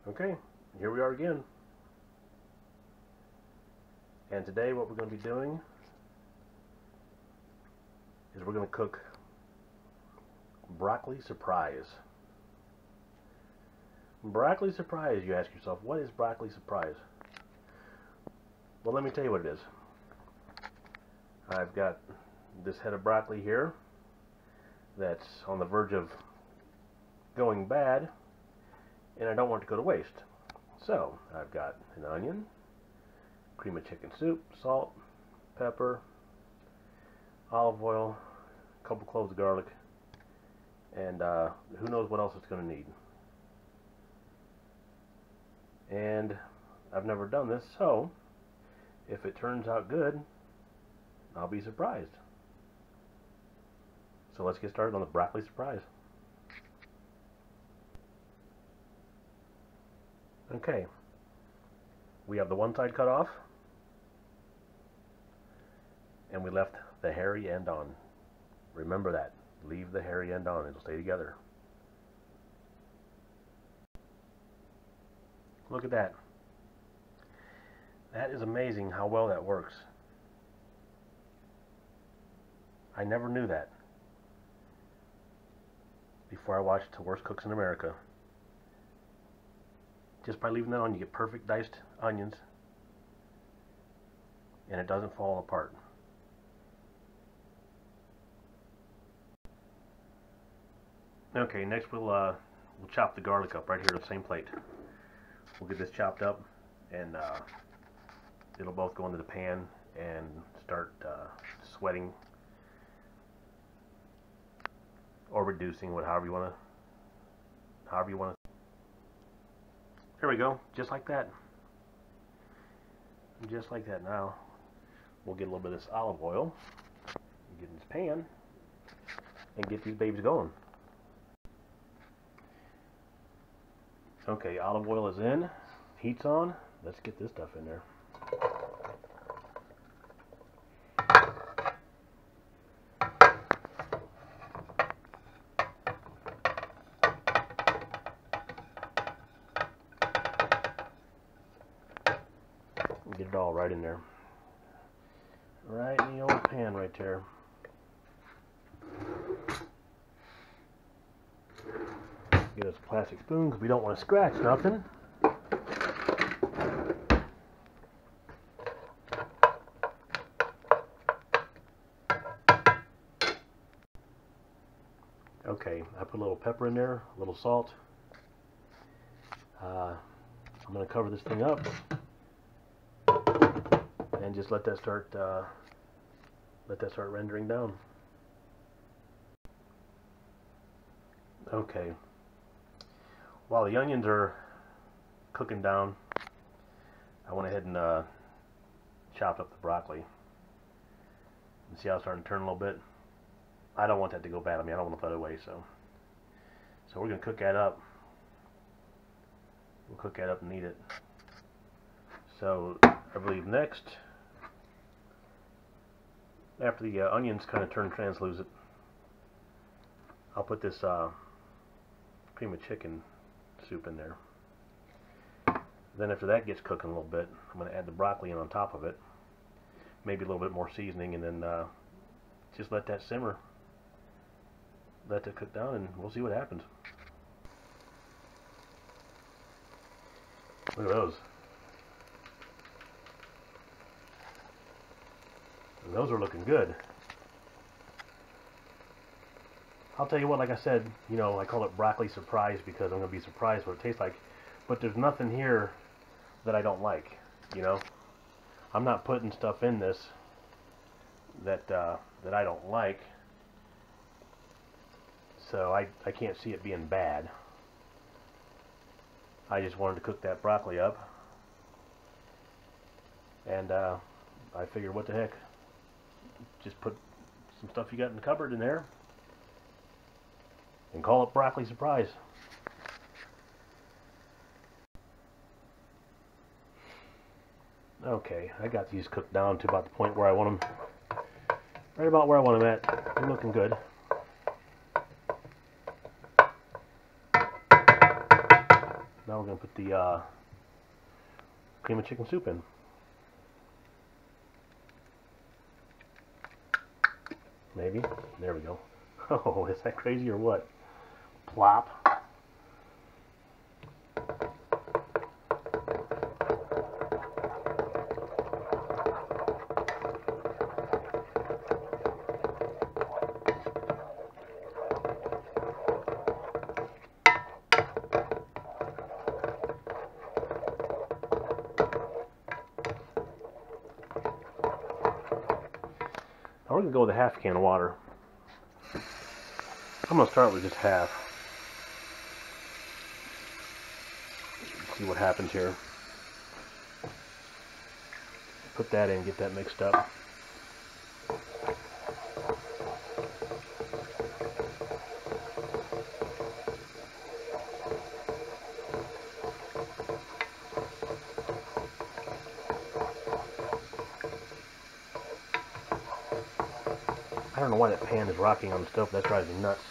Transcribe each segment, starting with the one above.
Okay, here we are again. And today what we're going to be doing is we're going to cook broccoli surprise. Broccoli surprise, you ask yourself, what is broccoli surprise? Well, let me tell you what it is. I've got this head of broccoli here that's on the verge of going bad, and I don't want it to go to waste. So I've got an onion, cream of chicken soup, salt, pepper, olive oil, a couple cloves of garlic, and who knows what else it's going to need. And I've never done this, so if it turns out good, I'll be surprised. So let's get started on the broccoli surprise. Okay, we have the one side cut off, and we left the hairy end on. Remember that. Leave the hairy end on, it'll stay together. Look at that. That is amazing how well that works. I never knew that before I watched The Worst Cooks in America. Just by leaving that on, you get perfect diced onions, and it doesn't fall apart. Okay, next we'll chop the garlic up right here on the same plate. We'll get this chopped up, and it'll both go into the pan and start sweating or reducing, however you want to. There we go, just like that. Just like that. Now we'll get a little bit of this olive oil, get in this pan, and get these babies going. Okay, olive oil is in, heat's on. Let's get this stuff in there. Get it all right in there. Right in the old pan right there. Get us a plastic spoon because we don't want to scratch nothing. Okay, I put a little pepper in there, a little salt. I'm going to cover this thing up and just let that start rendering down. Okay. While the onions are cooking down, I went ahead and chopped up the broccoli. And see how it's starting to turn a little bit? I don't want that to go bad. I mean, I don't want to throw it away, so we're going to cook that up. We'll cook that up and eat it. So I believe next, after the onions kind of turn translucent, I'll put this cream of chicken soup in there. Then after that gets cooking a little bit, I'm going to add the broccoli in on top of it. Maybe a little bit more seasoning, and then just let that simmer. Let that cook down, and we'll see what happens. Look at those. And those are looking good. I'll tell you what, like I said, you know, I call it broccoli surprise because I'm going to be surprised what it tastes like. But there's nothing here that I don't like, you know. I'm not putting stuff in this that I don't like. So I can't see it being bad. I just wanted to cook that broccoli up. And I figured, what the heck. Just put some stuff you got in the cupboard in there and call it broccoli surprise. Okay, I got these cooked down to about the point where I want them, right about where I want them at. They're looking good. Now we're going to put the cream of chicken soup in. Maybe. There we go. Oh, is that crazy or what? Plop. Now we're going to go with a half can of water. I'm going to start with just half. See what happens here. Put that in, get that mixed up. I don't know why that pan is rocking on the stove. That drives me nuts.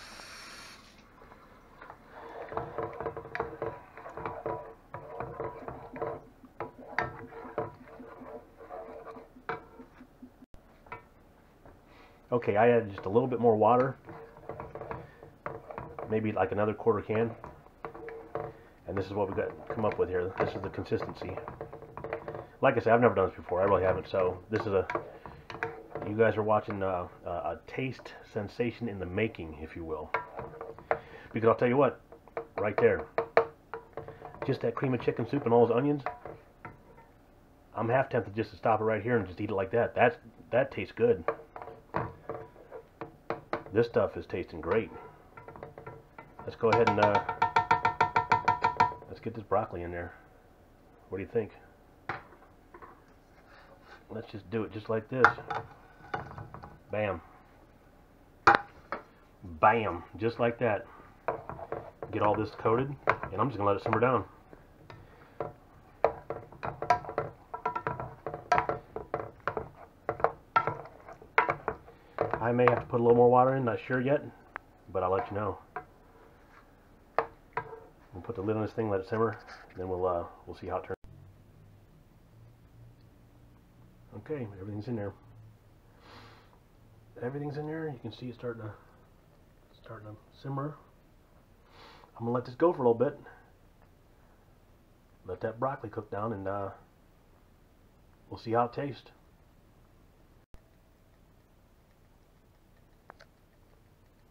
Okay, I added just a little bit more water. Maybe like another quarter can. And this is what we got come up with here. This is the consistency. Like I said, I've never done this before. I really haven't. So this is you guys are watching a taste sensation in the making, if you will. Because I'll tell you what, right there, just that cream of chicken soup and all those onions, I'm half tempted just to stop it right here and just eat it like that. That tastes good. This stuff is tasting great. Let's go ahead and let's get this broccoli in there. What do you think? Let's just do it just like this. Bam. Bam. Just like that. Get all this coated, and I'm just going to let it simmer down. I may have to put a little more water in, not sure yet, but I'll let you know. We'll put the lid on this thing, let it simmer, and then we'll see how it turns. Okay, everything's in there. Everything's in there. You can see it starting to simmer. I'm gonna let this go for a little bit. Let that broccoli cook down, and we'll see how it tastes.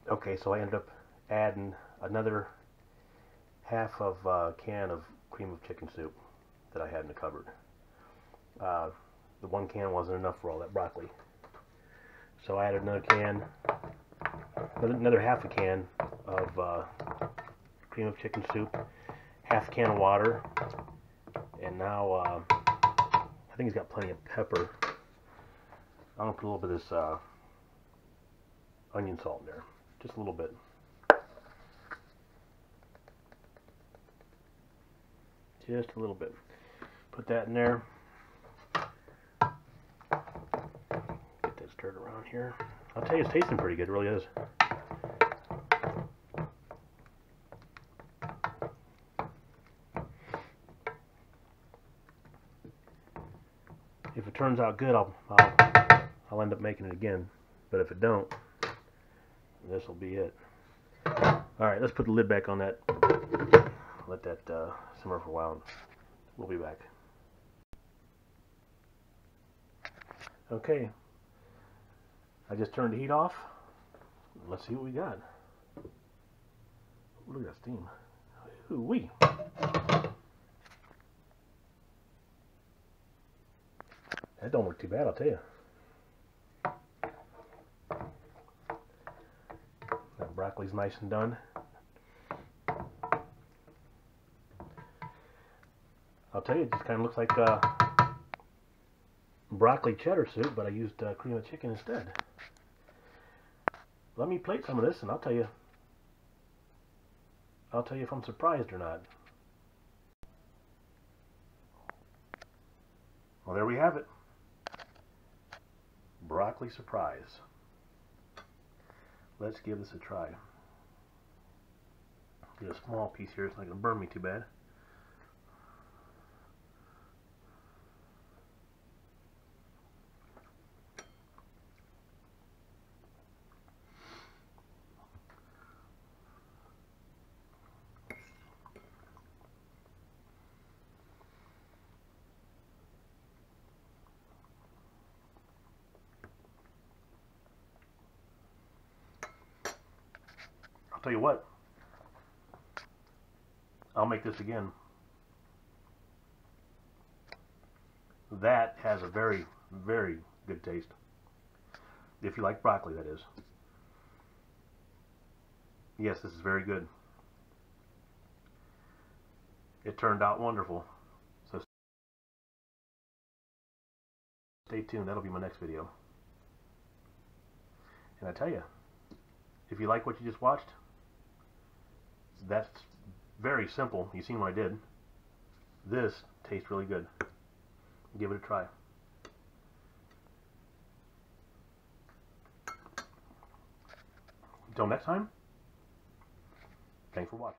Okay, so I ended up adding another half of a can of cream of chicken soup that I had in the cupboard. The one can wasn't enough for all that broccoli. So I added another can, another half a can of cream of chicken soup, half a can of water, and now I think he's got plenty of pepper. I'm going to put a little bit of this onion salt in there, just a little bit. Just a little bit. Put that in there. Get that stirred around here. I'll tell you, it's tasting pretty good. It really is. If it turns out good, I'll end up making it again. But if it don't, this will be it. All right, let's put the lid back on that. Let that simmer for a while. We'll be back. Okay, I just turned the heat off. Let's see what we got. Look at that steam. Ooh-wee. That don't look too bad, I'll tell you. That broccoli's nice and done. I'll tell you, it just kind of looks like broccoli cheddar soup, but I used cream of chicken instead. Let me plate some of this, and I'll tell you if I'm surprised or not. Well, there we have it. Broccoli surprise. Let's give this a try. Get a small piece here, it's not going to burn me too bad. Tell you what, I'll make this again. That has a very, very good taste. If you like broccoli, that is. Yes, this is very good. It turned out wonderful. So stay tuned. That'll be my next video. And I tell you, if you like what you just watched, that's very simple. You seen what I did. This tastes really good. Give it a try. Until next time, thanks for watching.